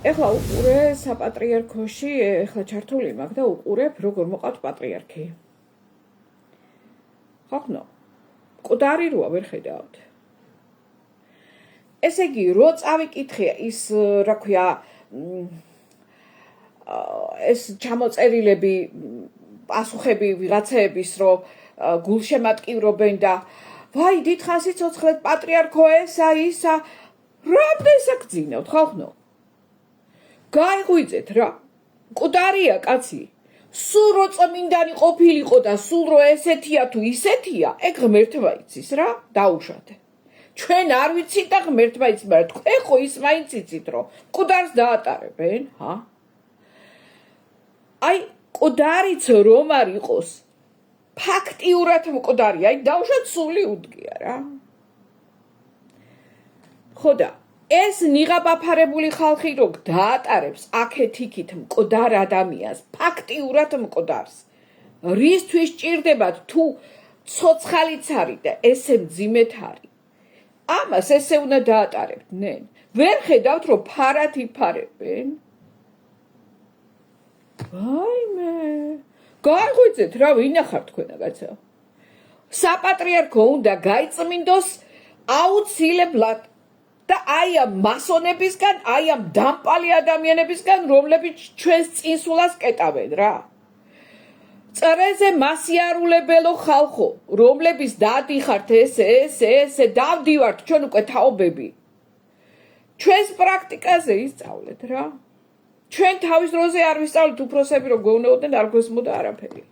ეხლა უყურე საპატრიარქოში, ეხლა ჩართული მაქვს და უყურებ როგორ მოყავთ პატრიარქი. ხახნო, მკვდარი როა ვერ ხედავთ. ესე იგი, რო წავიკითხე ის, რა ქვია, ეს ჩამოწერილები, პასუხები ვიღაცეების, რომ გულშემატკივრობენ და ვაი, დიდხანს სიცოცხლეთ პატრიარქო ესა, ისა, რამდენს აგძინავთ, ხახნო? გაიღვიძეთ რა, მკვდარია კაცი. სულ რო წმინდანი ყოფილიყო და სულ რო ესეთია თუ ისეთია, ეგ ღმერთმა იცის რა, დაუშვათ. ჩვენ არ ვიცით და ღმერთმა იცის, მაგრამ თქვენ ხო ის მაინც იცით, რომ მკვდარს დაატარებენ, ჰა? აი, მკვდარიც რომ არ იყოს, ფაქტიურად მკვდარი, აი დაუშვათ სული უდგია რა. ხო და ეს ნიღაბაფარებული ხალხი რო დაატარებს აქეთ-იქით მკვდარ ადამიანს, ფაქტიურად მკვდარს. რისთვის ჭირდებათ თუ ცოცხალიც არის და ესე მძიმედ არის. ამას ესე უნდა დაატარებთ, ნენ. ვერ ხედავთ რომ ფარად იფარებენ? ვაიმე. გაიღვიძეთ რა, ვინახარ თქვენაგაცა. საპატრიარქო უნდა გაიწმინდოს აუცილებლად და აი ამ მასონებისგან, აი ამ დამპალი ადამიანებისგან, რომლებიც ჩვენს წინსულას კეტავენ რა. წრეზე მასიარულებელო ხალხო, რომლების დადიხართ ესე, დავდივართ ჩვენ უკვე თაობები. ჩვენს პრაქტიკაზე ისწავლეთ რა. ჩვენ თავის დროზე არ ვისწავლეთ უფროსები რომ გეუნეოდნენ არ გვესმოდა არაფერი.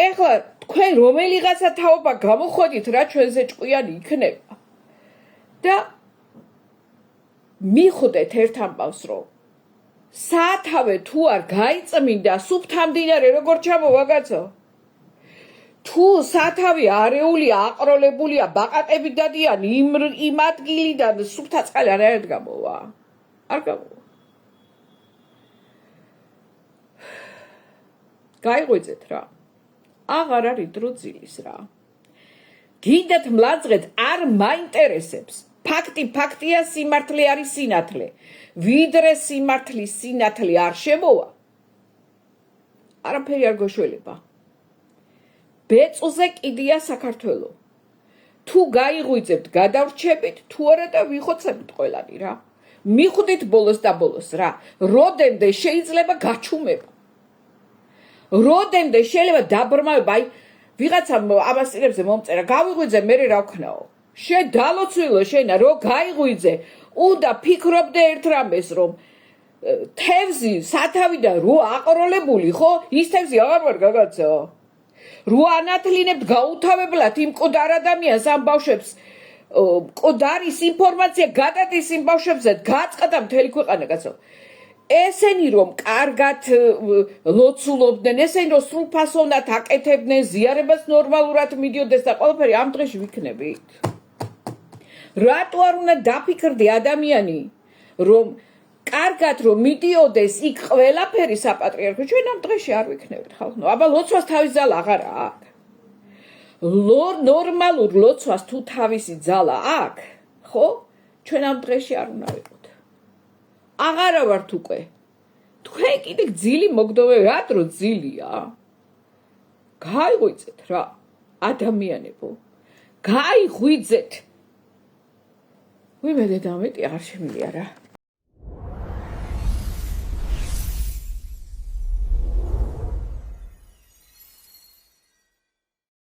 ეხლა თქვენ რომელიღაცა თაობა გამოხოდით რა ჩვენზე ჭკვიანი იქნება. და მიხვდეთ ერთ ამბავს რომ სათავე თუ არ გაიწმინდა სუფთა მდინარე როგორ ჩამოვა კაცო? თუ სათავე არეულია აყროლებულია ბაყაყები დადიან იმ ადგილიდან სუფთა წყალი არაერთ გამოვა. არ გამოვა. გაიღვიძეთ რა. აღარ არის დრო ძილის რა. გინდათ მლაძღეთ არ მაინტერესებს. ფაქტია სიმართლე არის სინათლე. ვიდრე სიმართლის სინათლე არ შემოვა. არაფერი არ გოშველება. ბეწუზე კიდია საქართველო. თუ გაიღვიძებთ, გადავრჩებით, თუ არა და ვიხოცებით ყველანი რა. მიხვდით ბოლოს და ბოლოს რა. როდემდე შეიძლება გაჩუმება. როდემდე შეიძლება დაბრმავება, აი ვიღაცა ამასწრებზე მომწერა, გავიღვიძე, მე რა ვქნაო. შენ დალოცვილო შენა, რო გაიღვიძე, უნდა ფიქრობდე ერთ რამეს, რომ თევზი სათავიდან რო აყროლებული, ხო? ის თევზი აღარ ვარ გაგაცო. რო ანათლინებთ გაუთავებლად იმ მკვდარ ადამიანს, ამ ბავშვებს, მკვდარის ინფორმაცია გადადის იმ ბავშვებზე, გაწყდა მთელი ქვეყანა კაცო. ესენი რომ კარგად ლოცულობდნენ, ესენი რომ სრულფასოვნად აკეთებდნენ, ზიარებას ნორმალურად მიდიოდეს და ყველაფერი ამ დღეში ვიქნებით. რატო არ უნდა დაფიქრდე ადამიანი, რომ კარგად რომ მიდიოდეს იქ ყველაფერი საპატრიარქო, ჩვენ ამ დღეში არ ვიქნებით ხალხო. აბა ლოცვას თავის ძალა აღარ აქვს. ნორმალურ ლოცვას თუ თავისი ძალა აქვს, ხო? ჩვენ ამ დღეში არ უნდა ვიყოთ. აღარა ვართ უკვე. თქვენ კიდე ძილი მოგდოვე, რატო ძილია? გაიღვიძეთ რა, ადამიანებო. გაიღვიძეთ. ვიმედე დამეტი არ შემიძლია რა.